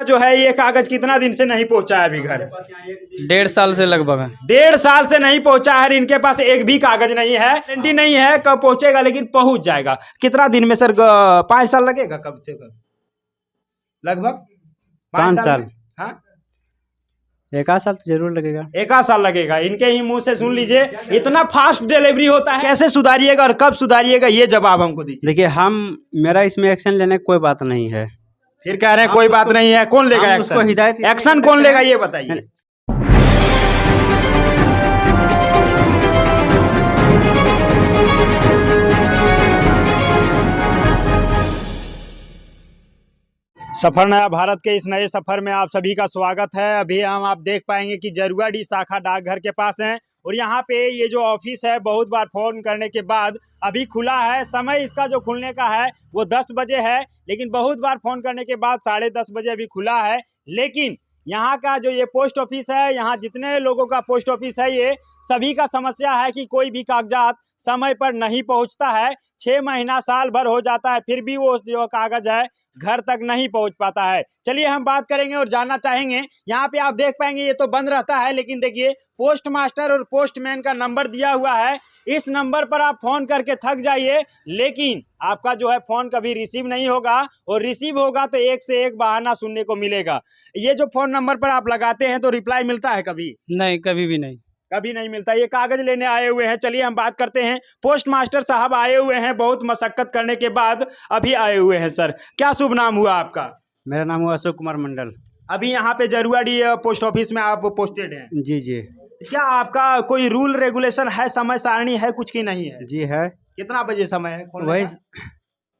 जो है ये कागज कितना दिन से नहीं पहुंचा है अभी घर? 1.5 साल से लगभग है। 1.5 साल से नहीं पहुंचा है। इनके पास एक भी कागज नहीं है, गारंटी नहीं है कब पहुंचेगा, लेकिन पहुंच जाएगा। कितना दिन में सर? 5 साल लगेगा कब से कब? लगभग 5 साल। हाँ, 1 साल तो जरूर लगेगा। 1 साल लगेगा। इनके ही मुंह से सुन लीजिए, इतना फास्ट डिलीवरी होता है। कैसे सुधारिएगा और कब सुधारिएगा, ये जवाब हमको दीजिए। देखिए, मेरा इसमें एक्शन लेने की कोई बात नहीं है। फिर कह रहे हैं कोई बात नहीं है, कौन लेगा उसको एक्शन? हिदायत एक्शन कौन लेगा ये बताइए। सफर नया भारत के इस नए सफर में आप सभी का स्वागत है। अभी आप देख पाएंगे कि जरुआडीह शाखा डाकघर के पास हैं और यहाँ पे ये जो ऑफिस है बहुत बार फोन करने के बाद अभी खुला है। समय इसका जो खुलने का है वो 10 बजे है, लेकिन बहुत बार फोन करने के बाद 10:30 बजे अभी खुला है। लेकिन यहाँ का जो ये पोस्ट ऑफिस है, यहाँ जितने लोगों का पोस्ट ऑफिस है, ये सभी का समस्या है कि कोई भी कागजात समय पर नहीं पहुँचता है। 6 महीना साल भर हो जाता है, फिर भी वो जो कागज है घर तक नहीं पहुंच पाता है। चलिए हम बात करेंगे और जानना चाहेंगे। यहाँ पे आप देख पाएंगे ये तो बंद रहता है, लेकिन देखिए पोस्ट मास्टर और पोस्टमैन का नंबर दिया हुआ है। इस नंबर पर आप फोन करके थक जाइए, लेकिन आपका जो है फोन कभी रिसीव नहीं होगा, और रिसीव होगा तो एक से एक बहाना सुनने को मिलेगा। ये जो फोन नंबर पर आप लगाते हैं तो रिप्लाई मिलता है कभी? नहीं, कभी भी नहीं। कभी नहीं मिलता। ये कागज लेने आए हुए हैं। चलिए हम बात करते हैं। पोस्ट मास्टर साहब आए हुए हैं, बहुत मशक्कत करने के बाद अभी आए हुए हैं। सर, क्या शुभ नाम हुआ आपका? मेरा नाम हुआ अशोक कुमार मंडल। अभी यहाँ पे जरुआडीह पोस्ट ऑफिस में आप पोस्टेड हैं? जी जी। क्या आपका कोई रूल रेगुलेशन है, समय सारणी है कुछ की नहीं है? जी है। कितना बजे समय है खोलने वही का?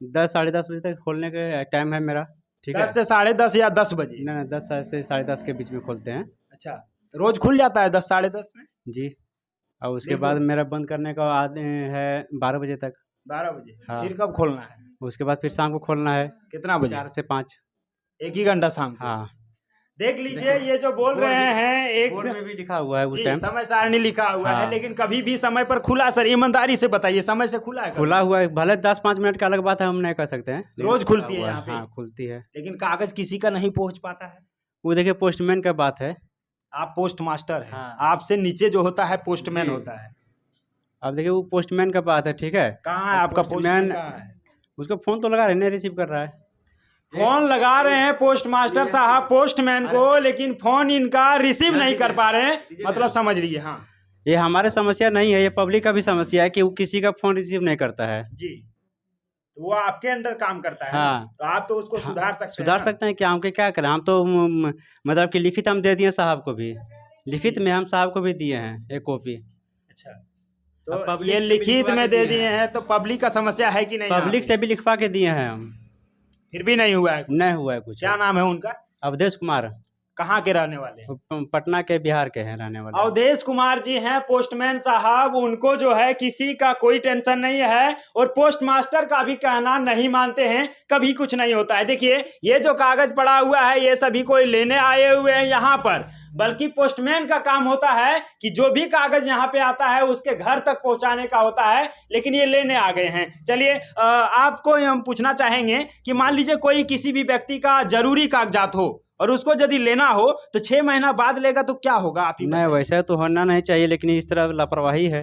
10 साढ़े 10 बजे तक खोलने का टाइम है मेरा। ठीक है, 10 से 10:30 या 10 बजे? नहीं 10 से 10:30 के बीच में खोलते हैं। अच्छा, रोज खुल जाता है 10 साढ़े 10 में? जी। और उसके बाद मेरा बंद करने का है 12 बजे तक। 12 बजे? हाँ। फिर कब खोलना है? उसके बाद फिर शाम को खोलना है। कितना बजे? 4 से 5। 1 ही घंटा शाम को? हाँ। देख लीजिए, ये जो बोल रहे हैं एक बोर्ड में भी लिखा हुआ है उस टाइम समय सारणी लिखा हुआ है, हाँ। लेकिन कभी भी समय पर खुला? सर ईमानदारी से बताइए, समय से खुला है? खुला हुआ है, भले 10-5 मिनट का अलग बात है, हम नहीं कर सकते हैं। रोज खुलती है यहाँ पे? हाँ, खुलती है, लेकिन कागज किसी का नहीं पहुंच पाता है। वो देखिए पोस्टमैन का बात है। आप पोस्ट मास्टर हैं। हाँ। आपसे नीचे जो होता है पोस्टमैन होता है। अब देखिए वो पोस्टमैन का बात है, ठीक है। कहाँ है आपका पोस्टमैन? कहाँ है? उसको फोन तो लगा रहे, नहीं रिसीव कर रहा है। फोन लगा रहे हैं पोस्ट मास्टर साहब पोस्टमैन को, लेकिन फोन इनका रिसीव नहीं कर पा रहे हैं। मतलब समझ लीजिए। हाँ, ये हमारे समस्या नहीं है, ये पब्लिक का भी समस्या है कि वो किसी का फोन रिसीव नहीं करता है जी। तो वो आपके अंडर काम करता है। हाँ। तो आप तो उसको सुधार सकते हैं। सुधार सकते हैं क्या? हमके क्या करें? हम तो मतलब कि लिखित हम दे दिए साहब को भी, लिखित में हम साहब को भी दिए हैं एक कॉपी। अच्छा, तो ये लिखित में दे दिए हैं, तो पब्लिक का समस्या है कि नहीं? पब्लिक से भी लिखवा के दिए हैं हम, फिर भी नहीं हुआ है? नहीं हुआ है कुछ। क्या नाम है उनका? अवधेश कुमार। कहाँ के रहने वाले? पटना के, बिहार के हैं रहने वाले। अवधेश कुमार जी हैं पोस्टमैन साहब। उनको जो है किसी का कोई टेंशन नहीं है, और पोस्ट मास्टर का भी कहना नहीं मानते हैं। कभी कुछ नहीं होता है। देखिए ये जो कागज पड़ा हुआ है, ये सभी कोई लेने आए हुए हैं यहाँ पर, बल्कि पोस्टमैन का काम होता है कि जो भी कागज यहाँ पे आता है उसके घर तक पहुँचाने का होता है, लेकिन ये लेने आ गए हैं। चलिए आपको हम पूछना चाहेंगे कि मान लीजिए कोई किसी भी व्यक्ति का जरूरी कागजात हो और उसको यदि लेना हो तो 6 महीना बाद लेगा तो क्या होगा? आप ही नहीं, वैसा तो होना नहीं चाहिए, लेकिन इस तरह लापरवाही है।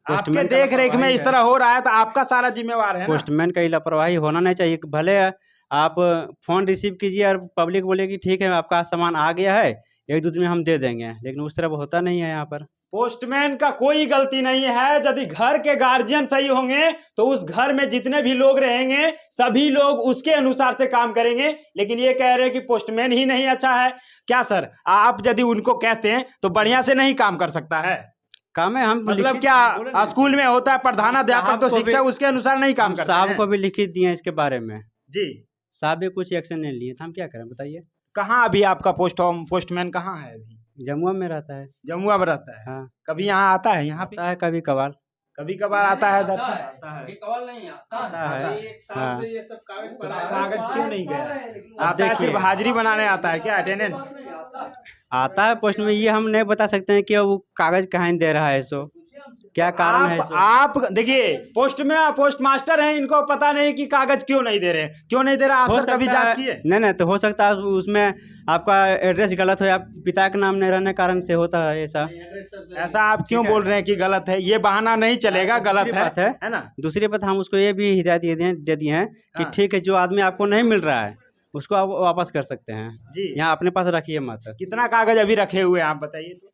आपके देख रेख में इस तरह हो रहा है तो आपका सारा जिम्मेवार है ना? पोस्टमैन का ही लापरवाही होना नहीं चाहिए। भले आप फोन रिसीव कीजिए और पब्लिक बोलेगी ठीक है आपका सामान आ गया है, 1-2 दिन में हम दे देंगे, लेकिन उस तरह होता नहीं है यहाँ पर। पोस्टमैन का कोई गलती नहीं है। यदि घर के गार्जियन सही होंगे तो उस घर में जितने भी लोग रहेंगे सभी लोग उसके अनुसार से काम करेंगे। लेकिन ये कह रहे हैं कि पोस्टमैन ही नहीं अच्छा है। क्या सर, आप यदि उनको कहते हैं तो बढ़िया से नहीं काम कर सकता है? काम है हम मतलब क्या स्कूल में होता है प्रधानाध्यापक, तो शिक्षक उसके अनुसार नहीं काम करते हैं? साहब को भी लिखित दिए इसके बारे में जी। साहब भी कुछ एक्शन नहीं लिए, हम क्या करें बताइए। कहाँ अभी आपका पोस्टमैन कहाँ है? अभी जमुआ में रहता है। जमुआ में रहता है? हाँ। कभी यहाँ आता है? यहाँ पे आता है कभी कभार। कभी कभार आता है दर्शन? आता है। हाँ। कागज क्यों नहीं गया? आता है सिर्फ हाजिरी बनाने आता है क्या? अटेंडेंस आता है पोस्ट में, ये हम नहीं बता सकते हैं कि वो कागज कहाँ दे रहा है। सो क्या कारण है आप देखिए, पोस्ट मास्टर हैं, इनको पता नहीं कि कागज क्यों नहीं दे रहे हैं, क्यों नहीं दे रहा। आप सर कभी जांच किए? नहीं, तो हो सकता है उसमें आपका एड्रेस गलत हो या पिता का नाम नहीं रहने कारण से होता है ऐसा आप क्यों बोल रहे हैं कि गलत है? ये बहाना नहीं चलेगा, गलत है ना। दूसरी बात, हम उसको ये भी हिदायत दे दिए हैं कि ठीक है, जो आदमी आपको नहीं मिल रहा है उसको आप वापस कर सकते हैं जी, यहाँ अपने पास रखिए मत। कितना कागज अभी रखे हुए हैं आप बताइए तो,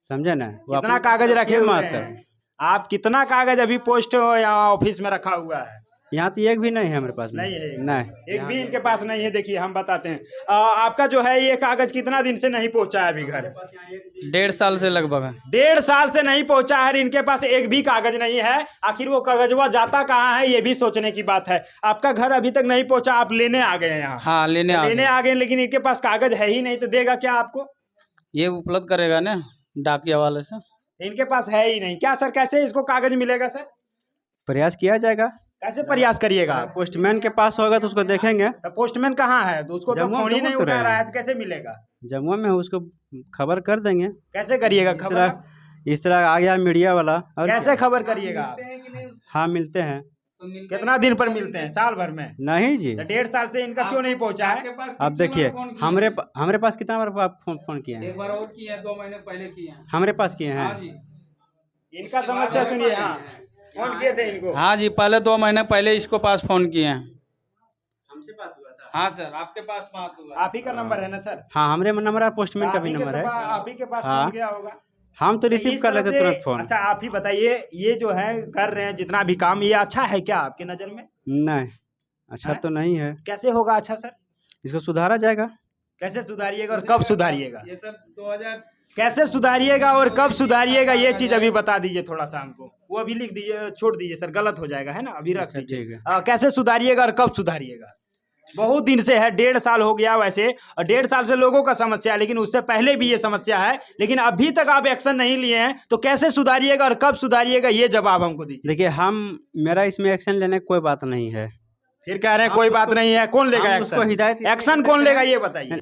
समझे ना? कितना कागज रखे हुए हैं आप? कितना कागज अभी पोस्ट या ऑफिस में रखा हुआ है? यहाँ तो एक भी नहीं है हमारे पास। नहीं है? नहीं, एक भी इनके पास नहीं है। देखिए हम बताते हैं, आपका जो है ये कागज कितना दिन से नहीं पहुंचा है अभी घर? 1.5 साल से लगभग है। 1.5 साल से नहीं पहुंचा है, इनके पास एक भी कागज नहीं है। आखिर वो कागजवा जाता कहाँ है, ये भी सोचने की बात है। आपका घर अभी तक नहीं पहुंचा, आप लेने आ गए यहाँ? हाँ, लेने आ गए, लेकिन इनके पास कागज है ही नहीं, तो देगा क्या आपको? ये उपलब्ध करेगा ना डाकिया वाले से। इनके पास है ही नहीं क्या सर? कैसे इसको कागज मिलेगा सर? प्रयास किया जाएगा। कैसे प्रयास करिएगा? पोस्टमैन के पास होगा तो उसको देखेंगे। तो पोस्टमैन कहाँ है? तो उसको तो फोन ही नहीं उठा रहा है, तो कैसे मिलेगा? जम्मू में उसको खबर कर देंगे। कैसे करिएगा खबर? इस तरह आ गया मीडिया वाला। और कैसे खबर करिएगा? हाँ, मिलते हैं। कितना दिन पर मिलते हैं? साल भर में? नहीं जी, 1.5 साल से इनका क्यों नहीं पहुंचा है? आप देखिए, हमारे पास कितना बार आप फोन किए हैं? एक बार और किए हैं, 2 महीने पहले किए हैं। हमारे पास किए हैं। इनका समस्या सुनिए। हाँ, फोन किए थे इनको? हाँ जी, पहले 2 महीने पहले इसको पास फोन किए हैं। हमसे बात हुआ था? हाँ सर, आपके पास बात हुआ। आप ही का नंबर है ना सर? हाँ, हमारे नंबर है, पोस्टमैन का भी नंबर है। आप ही के पास फोन किया होगा। हम तो रिसीव कर लेते तुरंत फोन। अच्छा, आप ही बताइए, ये जो है कर रहे हैं जितना भी काम, ये अच्छा है क्या आपके नजर में? नहीं, अच्छा तो नहीं है। कैसे होगा अच्छा सर? इसको सुधारा जाएगा। कैसे सुधारिएगा और कब सुधारिएगा? ये सब 2000 कैसे सुधारिएगा और कब सुधारिएगा, ये चीज अभी बता दीजिए थोड़ा सा हमको। वो अभी लिख दीजिए, छोड़ दीजिए सर, गलत हो जाएगा है ना, अभी रख दीजिए। कैसे सुधारिएगा और कब सुधारिएगा? बहुत दिन से है, 1.5 साल हो गया वैसे, और 1.5 साल से लोगों का समस्या है, लेकिन उससे पहले भी ये समस्या है, लेकिन अभी तक आप एक्शन नहीं लिए हैं। तो कैसे सुधारिएगा और कब सुधारिएगा, ये जवाब हमको दीजिए। देखिए, मेरा इसमें एक्शन लेने की कोई बात नहीं है। फिर कह रहे हैं कोई बात नहीं है, कौन लेगा एक्शन? एक्शन कौन लेगा ये बताइए।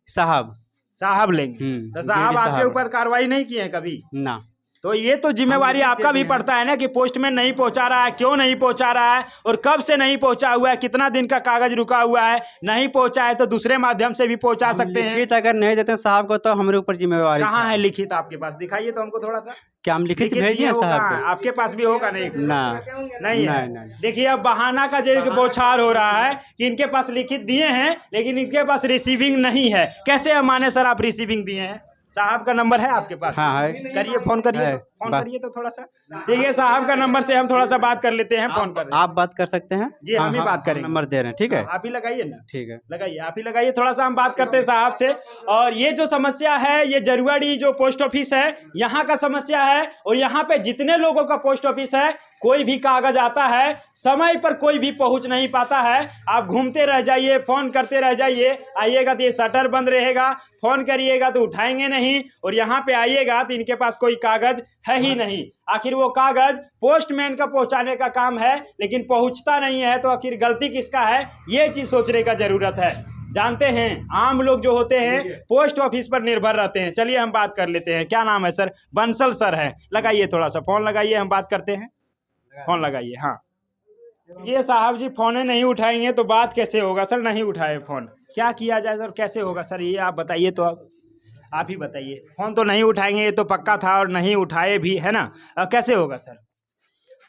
साहब लेंगे। तो साहब आपके ऊपर कार्रवाई नहीं की है कभी ना? तो ये तो जिम्मेवारी आपका भी पड़ता है ना कि पोस्टमैन नहीं पहुंचा रहा है, क्यों नहीं पहुंचा रहा है और कब से नहीं पहुंचा हुआ है, कितना दिन का कागज रुका हुआ है। नहीं पहुंचा है तो दूसरे माध्यम से भी पहुंचा सकते हैं। लिखित अगर नहीं देते साहब को तो हमारे ऊपर जिम्मेवारी। कहाँ है लिखित आपके पास? दिखाइए तो हमको थोड़ा सा। क्या हम लिखित भेजिए साहब को? आपके पास भी होगा? नहीं ना, नहीं है। देखिए, अब बहाना का जो बौछार हो रहा है कि इनके पास लिखित दिए हैं लेकिन इनके पास रिसीविंग नहीं है। कैसे माने सर आप रिसीविंग दिए हैं? साहब का नंबर है आपके पास? हाँ है। करिए, फोन करिए, फोन करिए तो थोड़ा सा। ठीक है, साहब का नंबर से हम थोड़ा सा बात कर लेते हैं। फोन कर, आप बात कर सकते हैं जी, हम ही बात करेंगे। नंबर दे रहे हैं, ठीक है? आप ही लगाइए ना। ठीक है, लगाइए, आप ही लगाइए, थोड़ा सा हम बात करते हैं साहब से। और ये जो समस्या है, ये जरुआड़ी जो पोस्ट ऑफिस है यहाँ का समस्या है। और यहाँ पे जितने लोगों का पोस्ट ऑफिस है, कोई भी कागज आता है समय पर कोई भी पहुंच नहीं पाता है। आप घूमते रह जाइए, फोन करते रह जाइए, आइएगा तो ये शटर बंद रहेगा, फोन करिएगा तो उठाएंगे नहीं, और यहाँ पे आइएगा तो इनके पास कोई कागज है ही नहीं। आखिर वो कागज पोस्टमैन का पहुंचाने का काम है लेकिन पहुंचता नहीं है, तो आखिर गलती किसका है, ये चीज सोचने का जरूरत है। जानते हैं आम लोग जो होते हैं पोस्ट ऑफिस पर निर्भर रहते हैं। चलिए हम बात कर लेते हैं। क्या नाम है सर? बंसल सर है। लगाइए, थोड़ा सा फोन लगाइए, हम बात करते हैं। फोन लगाइए। हाँ, ये साहब जी फोन नहीं उठाएंगे तो बात कैसे होगा सर? नहीं उठाए फोन, क्या किया जाए सर? कैसे होगा सर, ये आप बताइए तो। अब आप ही बताइए। फोन तो नहीं उठाएंगे, ये तो पक्का था, और नहीं उठाए भी है ना। कैसे होगा सर?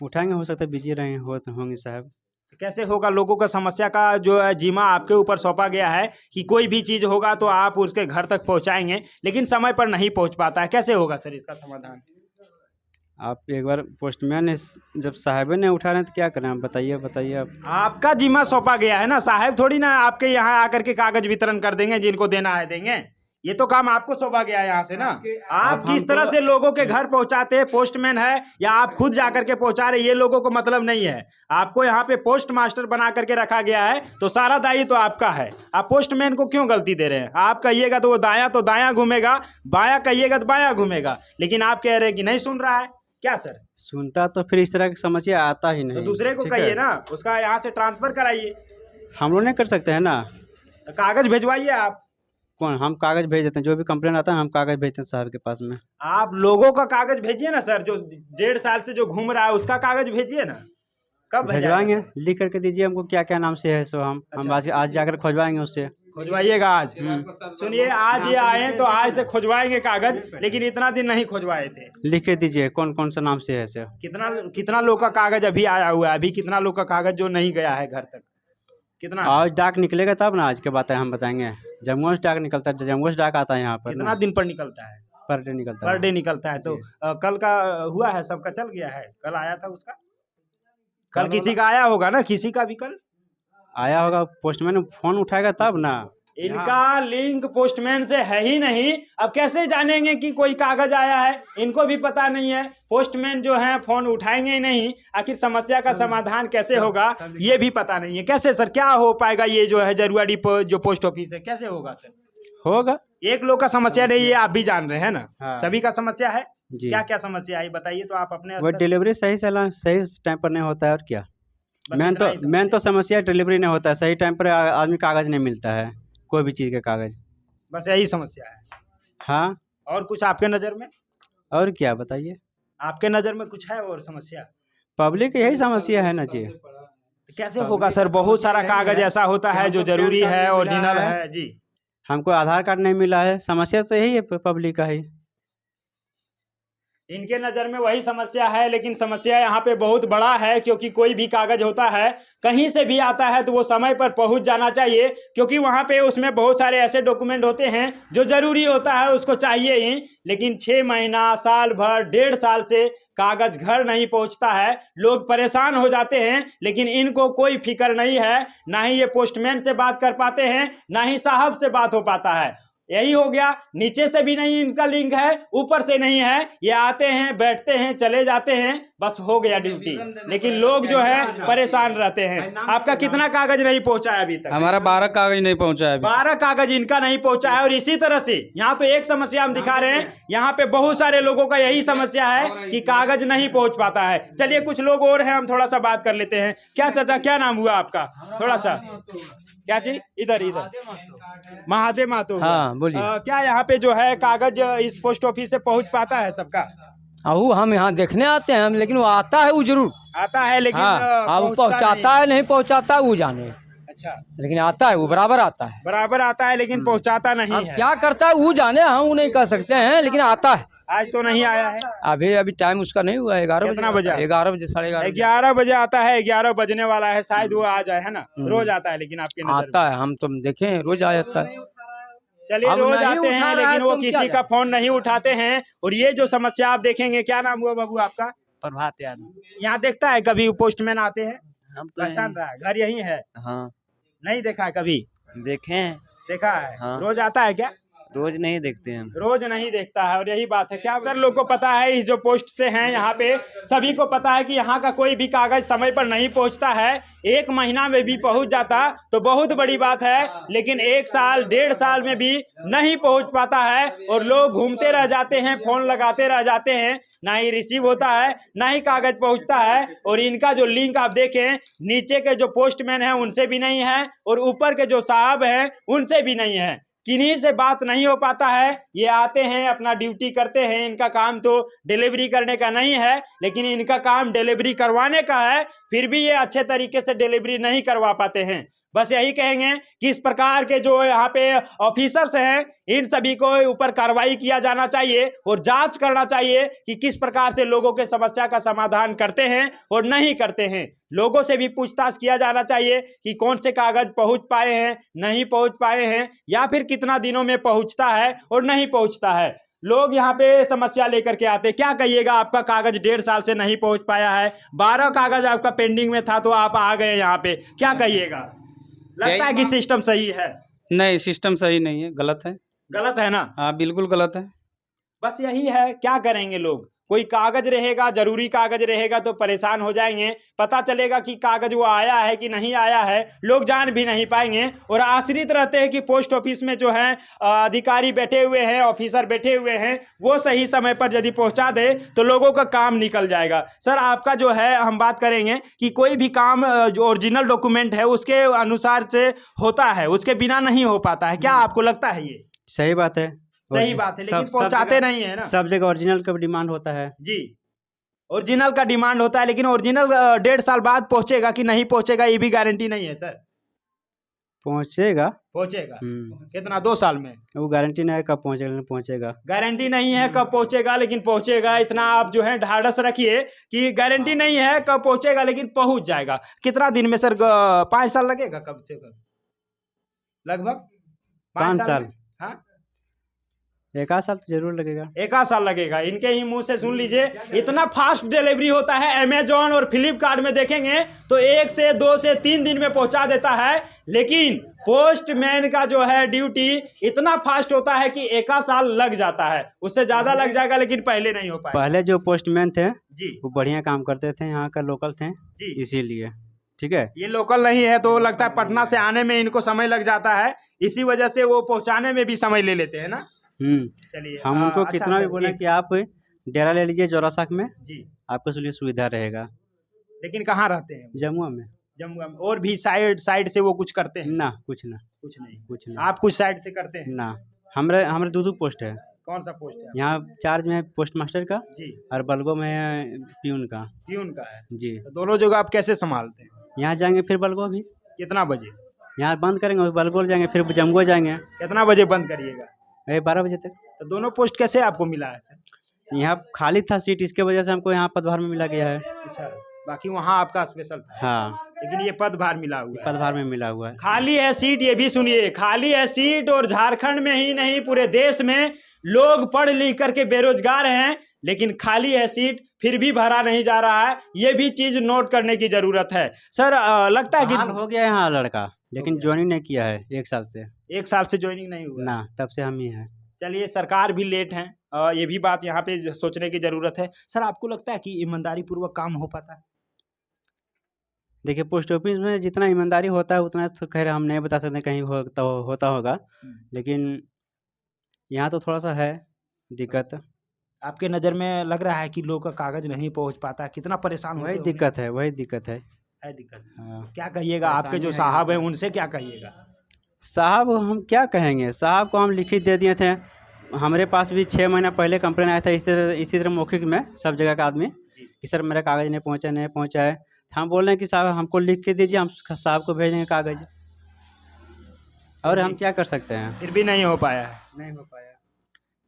उठाएंगे, हो सकता है बिजी रहे होंगे साहब। कैसे होगा? लोगों का समस्या का जो है जिम्मा आपके ऊपर सौंपा गया है कि कोई भी चीज़ होगा तो आप उसके घर तक पहुंचाएंगे, लेकिन समय पर नहीं पहुंच पाता है। कैसे होगा सर इसका समाधान? आप एक बार पोस्टमैन जब साहब ने उठा रहे हैं तो क्या करें? आप बताइए आप। आपका जिम्मा सौंपा गया है ना, साहब थोड़ी ना आपके यहाँ आकर के कागज वितरण कर देंगे, जिनको देना है देंगे। ये तो काम आपको सौंपा गया है यहाँ से ना। आप किस तरह से लोगों के घर पहुंचाते हैं, पोस्टमैन है या आप खुद जाकर के पहुंचा रहे, ये लोगों को मतलब नहीं है। आपको यहाँ पे पोस्ट मास्टर बना करके रखा गया है, तो सारा दायित्व तो आपका है। आप पोस्टमैन को क्यों गलती दे रहे हैं? आप कहिएगा तो वो दायां तो दायां घूमेगा, बायां कहिएगा तो बायां घूमेगा, लेकिन आप कह रहे हैं कि नहीं सुन रहा है। क्या सर? सुनता तो फिर इस तरह की समस्या आता ही नहीं। तो दूसरे को कहिए ना, उसका यहाँ से ट्रांसफर कराइए। हम लोग नहीं कर सकते हैं ना। कागज भिजवाइए आप। कौन, हम कागज़ भेज देते हैं, जो भी कंप्लेन आता है हम कागज़ भेजते हैं साहब के पास में। आप लोगों का कागज भेजिए ना सर, जो 1.5 साल से जो घूम रहा है उसका कागज भेजिए ना। कब भिजवाएंगे, भेजाएंगे? लिख करके दीजिए हमको क्या क्या नाम से है, सो हम अच्छा। आज जाकर खुजवाएंगे उससे। खुजवाइएगा आज। सुनिए, आज ये आए तो आज से खुजवाएंगे कागज, लेकिन इतना दिन नहीं खुजवाए थे। लिख के दीजिए कौन कौन सा नाम से है सर। कितना कितना लोग का कागज अभी आया हुआ है, अभी कितना लोग का कागज जो नहीं गया है घर तक, कितना आज डाक निकलेगा तब ना, आज के बात है हम बताएंगे। जम्मू से डाक निकलता है, जम्मू से डाक आता है यहाँ पर कितना ना, दिन पर निकलता है? पर डे निकलता पर है। डे निकलता है। तो कल का हुआ है, सबका चल गया है? कल आया था उसका? कल किसी का आया होगा ना, किसी का भी कल आया होगा, पोस्टमैन फोन उठाएगा तब ना। इनका लिंक पोस्टमैन से है ही नहीं। अब कैसे जानेंगे कि कोई कागज आया है? इनको भी पता नहीं है। पोस्टमैन जो है फोन उठाएंगे ही नहीं, आखिर समस्या का समाधान कैसे होगा ये भी पता नहीं है। कैसे सर, क्या हो पाएगा? ये जो है जरुआडी जो पोस्ट ऑफिस है, कैसे होगा सर? होगा, एक लोग का समस्या नहीं है, आप भी जान रहे हैं ना। हाँ। सभी का समस्या है। जी। क्या क्या समस्या है बताइए तो आप अपने वो स्तर से। डिलीवरी सही टाइम पर नहीं होता है, और क्या। बस मेन इतना ही तो मेन तो समस्या डिलीवरी नहीं होता है, सही टाइम पर आदमी कागज़ नहीं मिलता है, कोई भी चीज़ का कागज़। बस यही समस्या है। हाँ, और कुछ आपके नज़र में? और क्या बताइए। आपके नज़र में कुछ है और समस्या? पब्लिक यही समस्या है ना जी। कैसे होगा सर? बहुत सारा कागज ऐसा होता है जो जरूरी है, ओरिजिनल है जी। हमको आधार कार्ड नहीं मिला है, समस्या तो यही है पब्लिक का ही। इनके नज़र में वही समस्या है, लेकिन समस्या यहाँ पे बहुत बड़ा है, क्योंकि कोई भी कागज होता है कहीं से भी आता है तो वो समय पर पहुँच जाना चाहिए, क्योंकि वहाँ पे उसमें बहुत सारे ऐसे डॉक्यूमेंट होते हैं जो ज़रूरी होता है, उसको चाहिए ही। लेकिन 6 महीना, साल भर, 1.5 साल से कागज घर नहीं पहुंचता है, लोग परेशान हो जाते हैं। लेकिन इनको कोई फिक्र नहीं है, ना ही ये पोस्टमैन से बात कर पाते हैं, ना ही साहब से बात हो पाता है। यही हो गया, नीचे से भी नहीं इनका लिंक है, ऊपर से नहीं है। ये आते हैं, बैठते हैं, चले जाते हैं, बस हो गया ड्यूटी। लेकिन लोग जो है परेशान रहते हैं। आपका कितना कागज नहीं पहुंचा है अभी तक? हमारा 12 कागज नहीं पहुंचा है अभी। 12 कागज इनका नहीं पहुंचा है। और इसी तरह से यहाँ तो एक समस्या हम दिखा रहे हैं, यहाँ पे बहुत सारे लोगों का यही समस्या है कि कागज नहीं पहुंच पाता है। चलिए कुछ लोग और हैं, हम थोड़ा सा बात कर लेते हैं। क्या चाचा, क्या नाम हुआ आपका? थोड़ा सा क्या जी, इधर महादेव महतो। हाँ बोलिए। क्या यहाँ पे जो है कागज इस पोस्ट ऑफिस से पहुंच पाता है सबका? वो हम यहाँ देखने आते हैं, लेकिन वो आता है, वो जरूर आता है, लेकिन हाँ, वो पहुंचता पहुँचाता है नहीं पहुँचाता वो जाने। अच्छा, लेकिन आता है, वो बराबर आता है। बराबर आता है, लेकिन पहुंचाता नहीं अब है। क्या करता है वो जाने, हम वो नहीं कर सकते हैं, लेकिन आता है। आज तो नहीं आया है। अभी टाइम उसका नहीं हुआ, 11 कितना बजे? 11 बजे, 11:30 11 बजे आता है। 11 बजने वाला है, शायद वो आ जाए, है ना? रोज आता है, लेकिन आपके नजर आता है, हम तुम देखें रोज आ जाता है। चलिए अब रोज नहीं आते उठा हैं, रहा है, लेकिन वो तुम किसी क्या का फोन नहीं उठाते हैं। और ये जो समस्या आप देखेंगे, क्या नाम हुआ बाबू आपका? प्रभात यादव। यहाँ देखता है कभी पोस्टमैन आते हैं? हम तो पहचान रहा है, घर यही है? हाँ नहीं देखा है कभी? देखे हैं, देखा है। हाँ। रोज आता है क्या? रोज नहीं देखते हैं। रोज नहीं देखता है। और यही बात है, क्या अगर लोग को पता है, इस जो पोस्ट से हैं यहाँ पे सभी को पता है कि यहाँ का कोई भी कागज समय पर नहीं पहुँचता है। 1 महीना में भी पहुँच जाता तो बहुत बड़ी बात है, लेकिन 1 साल, 1.5 साल में भी नहीं पहुँच पाता है। और लोग घूमते रह जाते हैं, फोन लगाते रह जाते हैं, ना ही रिसीव होता है, ना ही कागज पहुँचता है। और इनका जो लिंक आप देखें, नीचे के जो पोस्टमैन हैं उनसे भी नहीं है, और ऊपर के जो साहब हैं उनसे भी नहीं है। किन्हीं से बात नहीं हो पाता है। ये आते हैं, अपना ड्यूटी करते हैं। इनका काम तो डिलीवरी करने का नहीं है, लेकिन इनका काम डिलीवरी करवाने का है। फिर भी ये अच्छे तरीके से डिलीवरी नहीं करवा पाते हैं। बस यही कहेंगे कि इस प्रकार के जो यहाँ पे ऑफिसर्स हैं, इन सभी को ऊपर कार्रवाई किया जाना चाहिए और जांच करना चाहिए कि किस प्रकार से लोगों के समस्या का समाधान करते हैं और नहीं करते हैं। लोगों से भी पूछताछ किया जाना चाहिए कि कौन से कागज पहुंच पाए हैं, नहीं पहुंच पाए हैं, या फिर कितना दिनों में पहुंचता है और नहीं पहुंचता है। लोग यहाँ पे समस्या लेकर के आते। क्या कहिएगा, आपका कागज 1.5 साल से नहीं पहुंच पाया है, 12 कागज आपका पेंडिंग में था, तो आप आ गए यहाँ पे, क्या कहिएगा? लगता है कि सिस्टम सही है? नहीं, सिस्टम सही नहीं है, गलत है। गलत है ना? हाँ बिल्कुल गलत है। बस यही है, क्या करेंगे लोग? कोई कागज रहेगा, जरूरी कागज रहेगा तो परेशान हो जाएंगे। पता चलेगा कि कागज वो आया है कि नहीं आया है, लोग जान भी नहीं पाएंगे। और आश्रित रहते हैं कि पोस्ट ऑफिस में जो है अधिकारी बैठे हुए हैं, ऑफिसर बैठे हुए हैं, वो सही समय पर यदि पहुंचा दे तो लोगों का काम निकल जाएगा। सर आपका जो है, हम बात करेंगे कि कोई भी काम जो ओरिजिनल डॉक्यूमेंट है उसके अनुसार से होता है, उसके बिना नहीं हो पाता है। क्या आपको लगता है ये? सही बात है। सही बात है, लेकिन सब पहुंचाते जगह- नहीं है ना। सब जगह ओरिजिनल का डिमांड होता है। जी, ओरिजिनल का डिमांड होता है, लेकिन ओरिजिनल 1.5 साल बाद पहुंचेगा कि नहीं पहुंचेगा ये भी गारंटी नहीं है सर। पहुँचेगा। पहुंचेगा कितना, 2 साल में? वो गारंटी नहीं है कब पहुँचेगा नहीं पहुँचेगा। गारंटी नहीं है कब पहुंचेगा, लेकिन पहुंचेगा। इतना आप जो है ढाढ़स रखिए कि गारंटी नहीं है कब पहुंचेगा, लेकिन पहुंच जाएगा। कितना दिन में सर? 5 साल लगेगा कब से कब? लगभग 5 साल। में? हाँ, 1 आध साल तो जरूर लगेगा। 1 आध साल लगेगा। इनके ही मुंह से सुन लीजिए, इतना फास्ट डिलीवरी होता है। अमेजॉन और फ्लिपकार्ट में देखेंगे तो 1 से 2 से 3 दिन में पहुंचा देता है, लेकिन पोस्टमैन का जो है ड्यूटी इतना फास्ट होता है कि 1 आध साल लग जाता है। उससे ज्यादा लग जाएगा, लेकिन पहले नहीं हो पाएगा। पहले जो पोस्टमैन थे जी वो बढ़िया काम करते थे, यहाँ का लोकल थे जी, इसीलिए। ठीक है, ये लोकल नहीं है तो लगता है पटना से आने में इनको समय लग जाता है, इसी वजह से वो पहुंचाने में भी समय ले लेते हैं ना। चलिए, हम उनको अच्छा कितना भी सर, बोले कि आप डेरा ले लीजिए चौरासा में, जी, आपके लिए सुविधा रहेगा। लेकिन कहाँ रहते हैं? जमुआ में जम्मू में। और भी साइड से वो कुछ करते हैं? ना, कुछ ना, कुछ नहीं। कुछ ना, आप कुछ साइड से करते हैं? ना। हमारे 2 पोस्ट है। कौन सा पोस्ट है? यहाँ चार्ज में है पोस्ट मास्टर का जी, और बलगो में है प्यून का। प्यून का है। जी, तो दोनों जगह आप कैसे संभालते हैं? यहाँ जाएंगे फिर बलगो भी, कितना बजे? यहाँ बंद करेंगे बलगो जाएंगे फिर जमुआ जाएंगे कितना बजे बंद करिएगा? 12 बजे तक। तो दोनों पोस्ट कैसे आपको मिला है सर? यहाँ खाली था सीट, इसके वजह से हमको यहाँ पदभार में मिला गया है। अच्छा, बाकी वहाँ आपका स्पेशल था। हाँ, लेकिन ये पदभार मिला हुआ है। पदभार में मिला हुआ है। खाली है सीट, ये भी सुनिए, खाली है सीट। और झारखंड में ही नहीं, पूरे देश में लोग पढ़ लिख करके बेरोजगार हैं, लेकिन खाली है सीट, फिर भी भरा नहीं जा रहा है। ये भी चीज नोट करने की जरूरत है सर। लगता है कि हाल हो गया है यहाँ लड़का, लेकिन ज्वाइनिंग नहीं किया है 1 साल से। 1 साल से ज्वाइनिंग नहीं हुआ ना, तब से हम ही हैं। चलिए, सरकार भी लेट है, ये भी बात यहाँ पे सोचने की जरूरत है। सर, आपको लगता है कि ईमानदारी पूर्वक काम हो पाता है? देखिए, पोस्ट ऑफिस में जितना ईमानदारी होता है उतना तो खैर हम नहीं बता सकते कहीं होता होगा, लेकिन यहाँ तो थोड़ा सा है दिक्कत। आपके नज़र में लग रहा है कि लोग का कागज नहीं पहुँच पाता, कितना परेशान होते वही होंगे? दिक्कत है, वही दिक्कत है। है दिक्कत। हाँ। क्या कहिएगा आपके जो परेशानी है साहब हैं यहाँ। उनसे क्या कहिएगा? साहब हम क्या कहेंगे, साहब को हम लिखित दे दिए थे। हमारे पास भी 6 महीना पहले कंप्लेन आया था इसी तरह मौखिक में सब जगह का आदमी कि सर मेरा कागज़ नहीं पहुँचा है। हम बोल रहे हैं कि साहब हमको लिख के दीजिए, हम साहब को भेजेंगे कागज़, और हम क्या कर सकते हैं। फिर भी नहीं हो पाया है। नहीं हो पाया।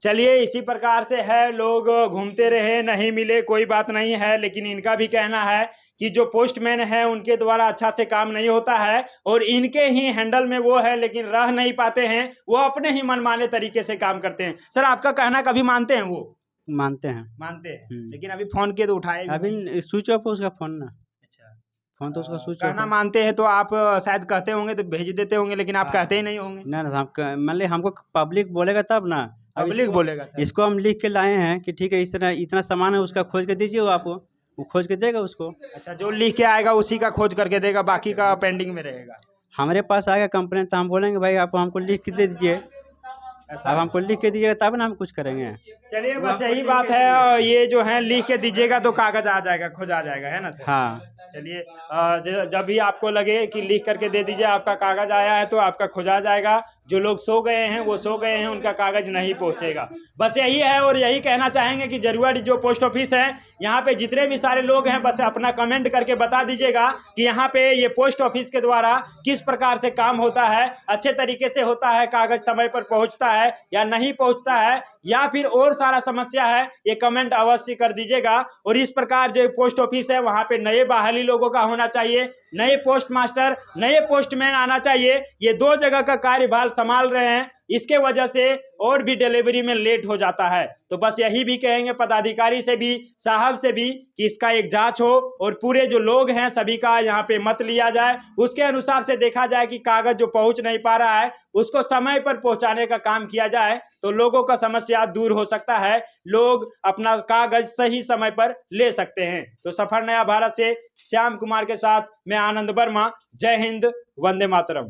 चलिए, इसी प्रकार से है, लोग घूमते रहे, नहीं मिले, कोई बात नहीं है, लेकिन इनका भी कहना है कि जो पोस्टमैन है उनके द्वारा अच्छा से काम नहीं होता है, और इनके ही हैंडल में वो है, लेकिन रह नहीं पाते हैं, वो अपने ही मनमाने तरीके से काम करते हैं। सर, आपका कहना कभी मानते हैं? वो मानते हैं। मानते हैं, लेकिन अभी फोन किए तो उठाए भी नहीं। अभी स्विच ऑफ है उसका फ़ोन ना। अच्छा, फ़ोन तो उसका स्विच ऑफ कहना है। मानते हैं तो आप शायद कहते होंगे तो भेज देते होंगे, लेकिन आप कहते ही नहीं होंगे। ना ना, मान ली हमको पब्लिक बोलेगा तब ना। अब पब्लिक बोलेगा सर। इसको हम लिख के लाए हैं कि ठीक है इस तरह इतना सामान है, उसका खोज के दीजिए, वो खोज के देगा उसको। अच्छा, जो लिख के आएगा उसी का खोज करके देगा, बाकी का पेंडिंग में रहेगा। हमारे पास आएगा कंप्लेंट तो हम बोलेंगे भाई आप हमको लिख के दे दीजिए, अब हमको लिख के दीजिएगा तब ना हम कुछ करेंगे। चलिए, बस यही बात है। और ये जो है लिख के दीजिएगा तो कागज आ जाएगा, खोज आ जाएगा, है ना सर? हाँ। चलिए, जब भी आपको लगे कि लिख करके दे दीजिए, आपका कागज आया है तो आपका खोजा जाएगा। जो लोग सो गए हैं वो सो गए हैं, उनका कागज नहीं पहुंचेगा। बस यही है, और यही कहना चाहेंगे कि जरुआडीह जो पोस्ट ऑफिस है, यहाँ पे जितने भी सारे लोग हैं, बस अपना कमेंट करके बता दीजिएगा कि यहाँ पे ये पोस्ट ऑफिस के द्वारा किस प्रकार से काम होता है, अच्छे तरीके से होता है, कागज समय पर पहुँचता है या नहीं पहुँचता है, या फिर और सारा समस्या है, ये कमेंट अवश्य कर दीजिएगा। और इस प्रकार जो पोस्ट ऑफिस है वहाँ पे नए बहाली लोगों का होना चाहिए, नए पोस्ट मास्टर, नए पोस्टमैन आना चाहिए। ये 2 जगह का कार्यभार संभाल रहे हैं, इसके वजह से और भी डिलीवरी में लेट हो जाता है। तो बस यही भी कहेंगे पदाधिकारी से भी, साहब से भी, कि इसका एक जांच हो और पूरे जो लोग हैं सभी का यहाँ पे मत लिया जाए, उसके अनुसार से देखा जाए कि कागज जो पहुँच नहीं पा रहा है उसको समय पर पहुँचाने का काम किया जाए, तो लोगों का समस्या दूर हो सकता है, लोग अपना कागज सही समय पर ले सकते हैं। तो सफर नया भारत से श्याम कुमार के साथ मैं आनंद वर्मा। जय हिंद, वंदे मातरम।